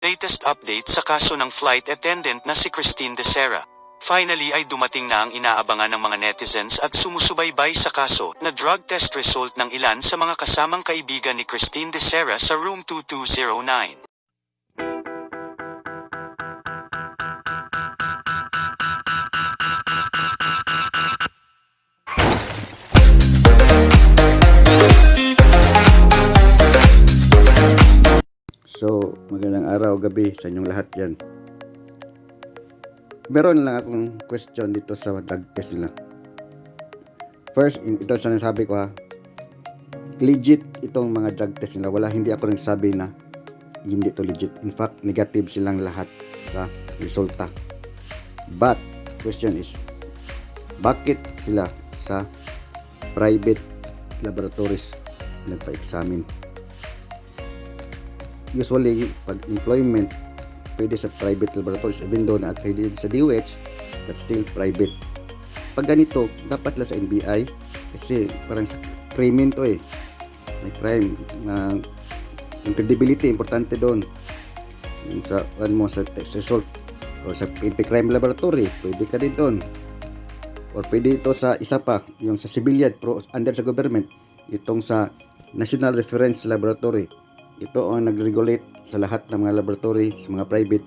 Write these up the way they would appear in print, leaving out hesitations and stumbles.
latest update sa kaso ng flight attendant na si Christine De Sera. Finally ay dumating na ang inaabangan ng mga netizens at sumusubaybay sa kaso na drug test result ng ilan sa mga kasamang kaibigan ni Christine De Sera sa room 2209. So, magandang araw, gabi sa inyong lahat yan. Meron lang akong question dito sa drug test nila. First, ito sa nasabi ko ha. Legit itong mga drug test nila. Hindi ako nagsabi na hindi to legit. In fact, negative silang lahat sa resulta. But, question is, bakit sila sa private laboratories nagpa-examine? Usually, pag employment, pwede sa private laboratories, even though na-accredited sa DOH, but still private. Pag ganito, dapat lang sa NBI, kasi parang sa crime to eh. May crime, yung credibility, importante doon. Yung sa, sa test result, or sa PNP Crime Laboratory, pwede ka din doon. Or pwede ito sa isa pa, yung sa civilian, under sa government, itong sa National Reference Laboratory. Ito ang nag-regulate sa lahat ng mga laboratory, sa mga private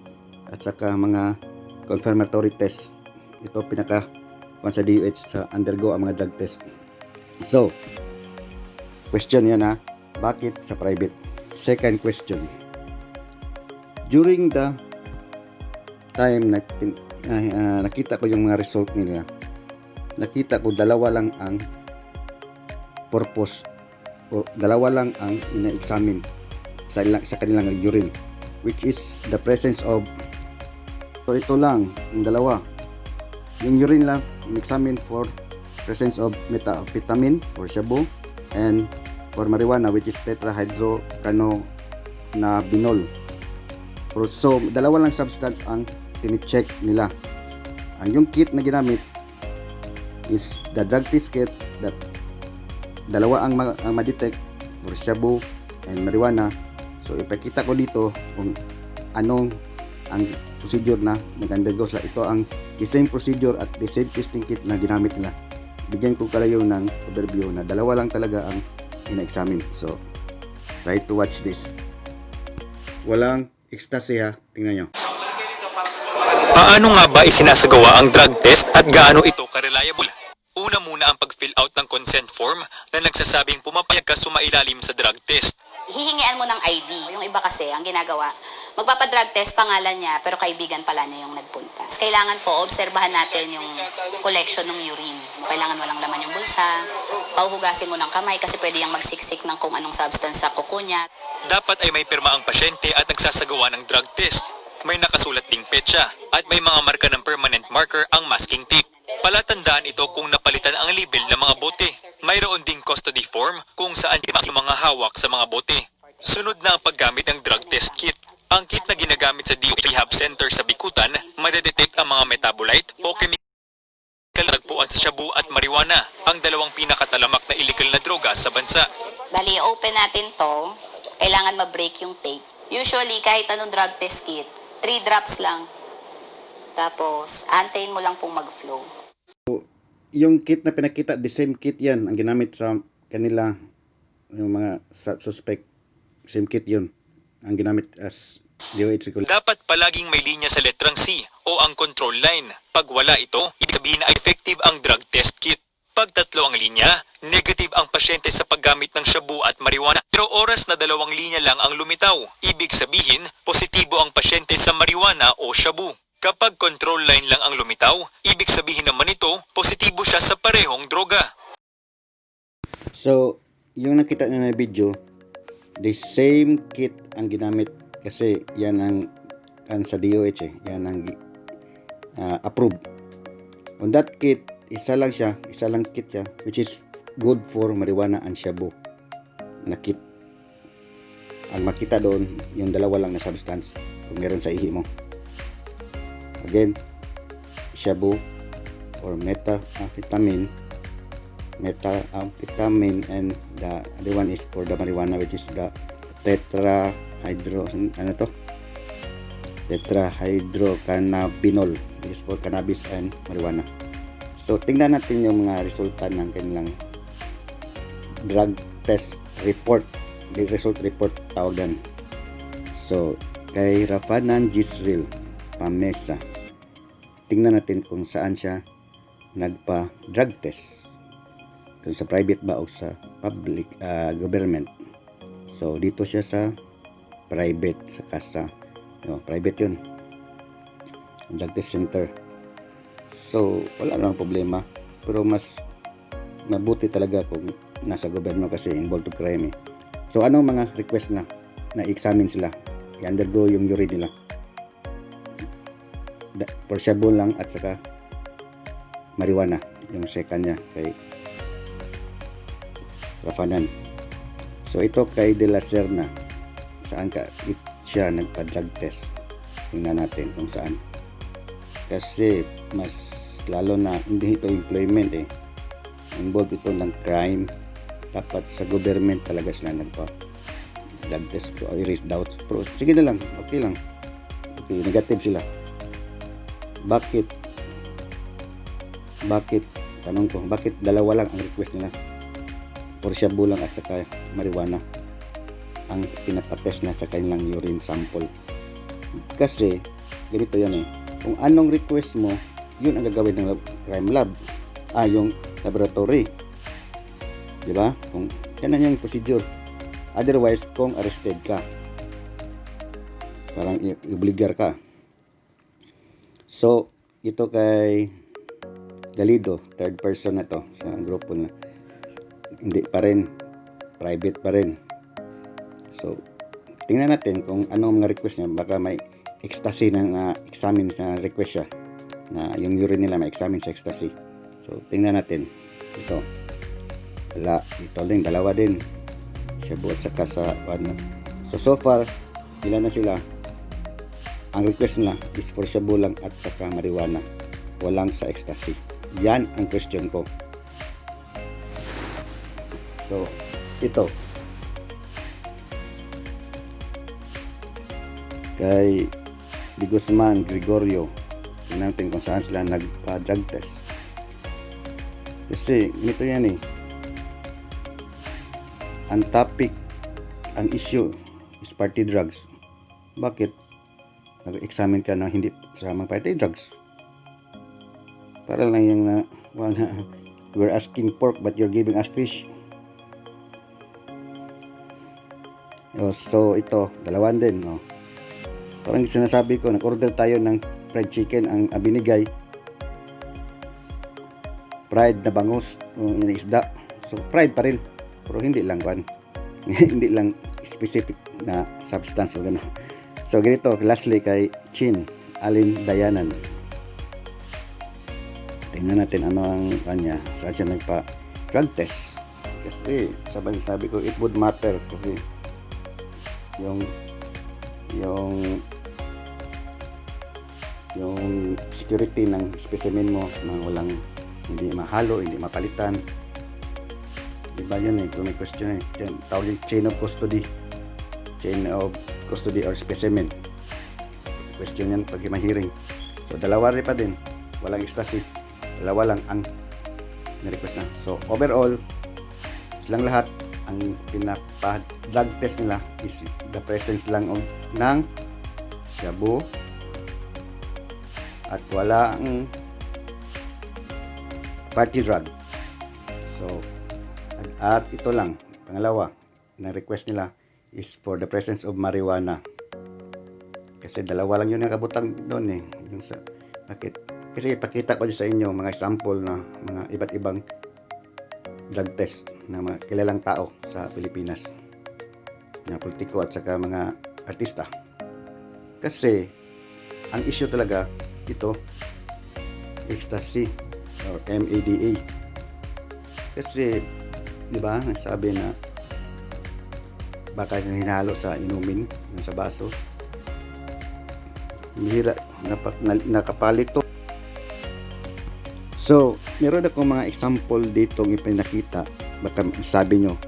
at saka mga confirmatory test. Ito pinaka sa DOH sa undergo ang mga drug test. So, question yan ha, bakit sa private? Second question, during the time na nakita ko yung mga result nila, nakita ko dalawa lang ang purpose o dalawa lang ang ina-examine sa kanilang urine, which is the presence of, so ito lang yung dalawa, yung urine lang in-examine for presence of methamphetamine or shabu, and for marijuana which is tetrahydrocannabinol. So dalawa lang substance ang tinicheck nila. Ang yung kit na ginamit is the drug test kit that dalawa ang ma-detect for shabu and marijuana. So ipakita ko dito kung anong ang procedure na nag-undergo sila. Ito ang the same procedure at the same testing kit na ginamit nila. Bigyan ko kalayo ng overview na dalawa lang talaga ang ina-examine. So try to watch this. Walang ecstasy ha, tingnan nyo. Paano nga ba isinasagawa ang drug test at gaano ito ka-reliable? Una muna ang pag-fill out ng consent form na nagsasabing pumapayag ka sumailalim sa drug test. Hihingian mo ng ID. Yung iba kasi, ang ginagawa, magpapadrug test, pangalan niya, pero kaibigan pala niya yung nagpunta. Kailangan po, obserbahan natin yung collection ng urine. Kailangan walang laman yung bulsa, pauhugasin mo ng kamay kasi pwede yung magsiksik ng kung anong substance sa kuko niya. Dapat ay may pirma ang pasyente at nagsasagawa ng drug test. May nakasulat ding petsa at may mga marka ng permanent marker ang masking tape. Palatandaan ito kung napalitan ang label ng mga bote. Mayroon ding custody form kung saan yung mga hawak sa mga bote. Sunod na ang paggamit ng drug test kit. Ang kit na ginagamit sa DOH Rehab Center sa Bikutan, madedetect ang mga metabolite o chemical nagpuan sa shabu at marijuana, ang dalawang pinakatalamak na illegal na droga sa bansa. Bali, open natin to. Kailangan ma-break yung tape. Usually, kahit anong drug test kit, 3 drops lang. Tapos, antayin mo lang pong mag-flow. Yung kit na pinakita, the same kit yan ang ginamit sa kanila, yung mga suspect. Same kit yun ang ginamit as DOH. Dapat palaging may linya sa letrang C o ang control line. Pag wala ito, ibig sabihin na effective ang drug test kit. Pag tatlo ang linya, negative ang pasyente sa paggamit ng shabu at marijuana. Pero oras na 2 linya lang ang lumitaw. Ibig sabihin, positibo ang pasyente sa marijuana o shabu. Kapag control line lang ang lumitaw, ibig sabihin naman ito, positibo siya sa parehong droga. So, yung nakita na video, the same kit ang ginamit kasi yan ang sa DOH eh. Yan ang approved. On that kit, isa lang kit siya, which is good for marijuana and shabu na kit. Ang makita doon, yung dalawa lang na substance kung meron sa ihi mo. Again, shabu or methamphetamine, and the other one is for the marijuana, which is the tetrahydrocannabinol, used for cannabis and marijuana. So tingnan natin yung mga resulta ng kanilang drug test report, the result report tawagan. So kay Rafanan Gisril Pamesa, tingnan natin kung saan siya nagpa drug test, kung sa private ba o sa public government. So dito siya sa private, sa kasa, private yun, drug test center. So wala lang problema, pero mas mabuti talaga kung nasa gobyerno kasi involved to crime. So anong mga request na i-examine sila, i-undergo yung urine nila, porsyable lang at saka marijuana yung second niya kay Rafanan. So ito kay De La Serna, saan siya nagpa-drug test. Tingnan natin kung saan, kasi mas lalo na hindi ito employment involved ito ng crime. Dapat sa government talaga sila nagpa-drug test to erase doubts. Pero sige na lang, okay lang, okay, negative sila. Bakit tanong ko, bakit dalawa lang ang request nila, porsyable lang at saka marijuana ang pinapatest na sa kanilang urine sample? Kasi ganito yan kung anong request mo, yun ang gagawin ng crime lab, yung laboratory, di ba? Kung yan yung procedure. Otherwise, kung arrested ka, parang i-obligar ka. So ito kay Galido, third person na to sa grupo na hindi pa rin, private pa rin. So tingnan natin kung anong mga request niya. Baka may ecstasy na examine sa request siya, na yung urine nila may examine sa ecstasy. So tingnan natin. Ito din, dalawa din siya buat saka sa ano. So far ilan na sila? Ang request nila is for shabu lang at saka marijuana, walang sa ecstasy. Yan ang question ko. So ito kay Di Guzman Gregorio, tingnan natin kung saan sila nagpa-drug test. Kasi ito yan ang topic, ang issue is party drugs. Bakit nag-examine ka na hindi sa mga party drugs? Para lang yung we're asking pork but you're giving us fish. So ito, dalawan din. Parang sinasabi ko, nag-order tayo ng fried chicken, ang binigay fried na bangus, isda. So fried pa rin, pero hindi lang hindi lang specific na substance o gano'n. So ganito, lastly kay Chin Alin Dayanan, tingnan natin ano ang kanya, saan siya nagpa drug test. Kasi sabi ko, it would matter kasi yung security ng specimen mo na walang, hindi mahalo, hindi mapalitan, diba yun kung may question tawag yung chain of custody or specimen question yan pag ma-hearing. So dalawa rin pa din, walang ecstasy, dalawa lang ang na-request na. So overall, silang lahat ang pinapa-drug test nila is the presence lang ng shabu at wala ang party drug. So at ito lang, pangalawa na request nila is for the presence of marijuana. Kasi dalawa lang yun ang kabutang doon yung sa, bakit? Kasi ipakita ko sa inyo mga sample na mga iba't ibang drug test na mga kilalang tao sa Pilipinas, na politiko at saka mga artista. Kasi ang issue talaga ito, ecstasy or MADA. Kasi di ba nasabi na baka hinalo sa inumin, sa baso, nakapalit to. So meron akong mga example dito ng ipinakita. Baka sabi nyo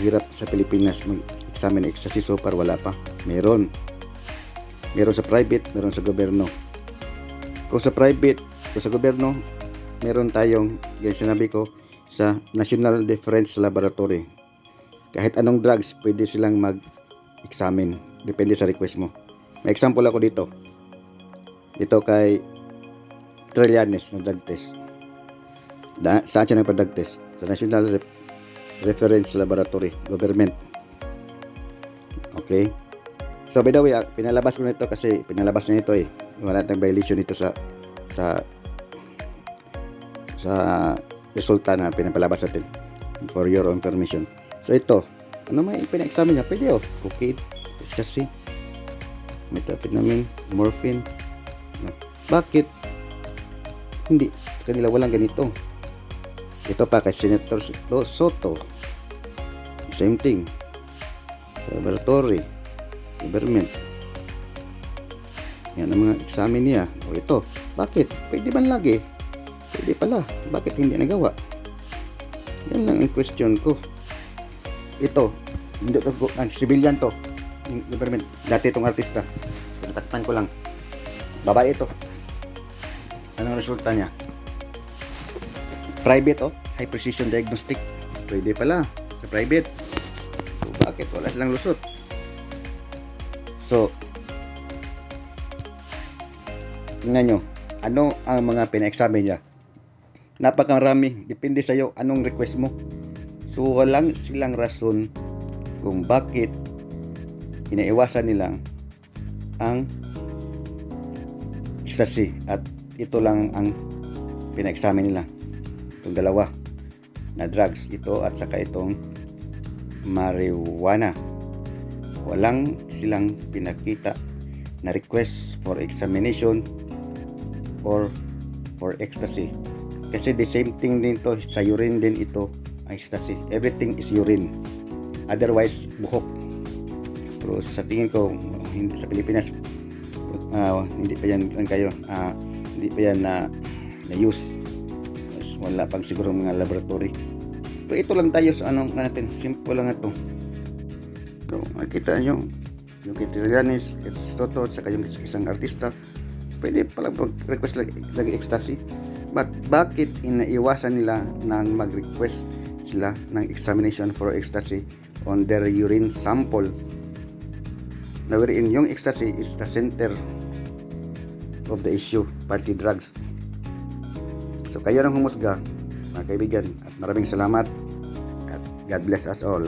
hirap sa Pilipinas mag-examine ecstasy, so far wala pa. Meron Meron sa private, meron sa gobyerno. Kung sa private, kung sa gobyerno, meron tayong, yung sinabi ko, sa National Reference Laboratory. Kahit anong drugs, pwede silang mag-examine. Depende sa request mo. May example ako dito. Dito kay Trillanes na drug test. Saan siya nagpa-drug test? Sa National Reference Laboratory, government. Okay? So by the way, pinalabas ko na ito kasi pinalabas na ito wala tayong violation ito sa resulta na pinapalabas natin for your information. So ito, ano may pina-examine niya? Pwede cocaine, ecstasy, methamphetamine, morphine. Bakit hindi kanila walang ganito? Ito pa kay Senator Soto, same thing. Laboratory, government. Yan ang mga examine niya. O ito, bakit? Pwede man lagi. Pwede pala. Bakit hindi nagawa? Yan lang ang question ko. Ito, hindi to, civilian to. Yung government. Dati itong artista. Pinatakpan ko lang. Babae ito. Anong resulta niya? Private high precision diagnostic. Pwede pala sa private. So, bakit wala silang lusot? So, tingnan nyo, ano ang mga pina-examine niya? Napakarami, depende sa iyo anong request mo. So, walang silang rason kung bakit inaiwasan nilang ang ecstasy at ito lang ang pina-examine nila. Itong dalawa na drugs, ito at saka itong marijuana. Walang silang pinakita na request for examination or for ecstasy. Kasi the same thing din to, sa urine din ito ang ecstasy. Everything is urine. Otherwise, buhok. Pero sa tingin ko, hindi sa Pilipinas, hindi pa yan hindi pa yan na-use. Wala pang siguro mga laboratory. So, ito lang tayo sa natin. Simple lang ito. So, makita nyo, yung kay Trillanes, kay Soto, saka yung isang artista, pwede pala mag-request lagi ecstasy. But bakit inaiwasan nila nang mag-request sila ng examination for ecstasy on their urine sample? Na wherein yung ecstasy is the center of the issue, party drugs. So kayo nang humusga, mga kaibigan, at maraming salamat at God bless us all.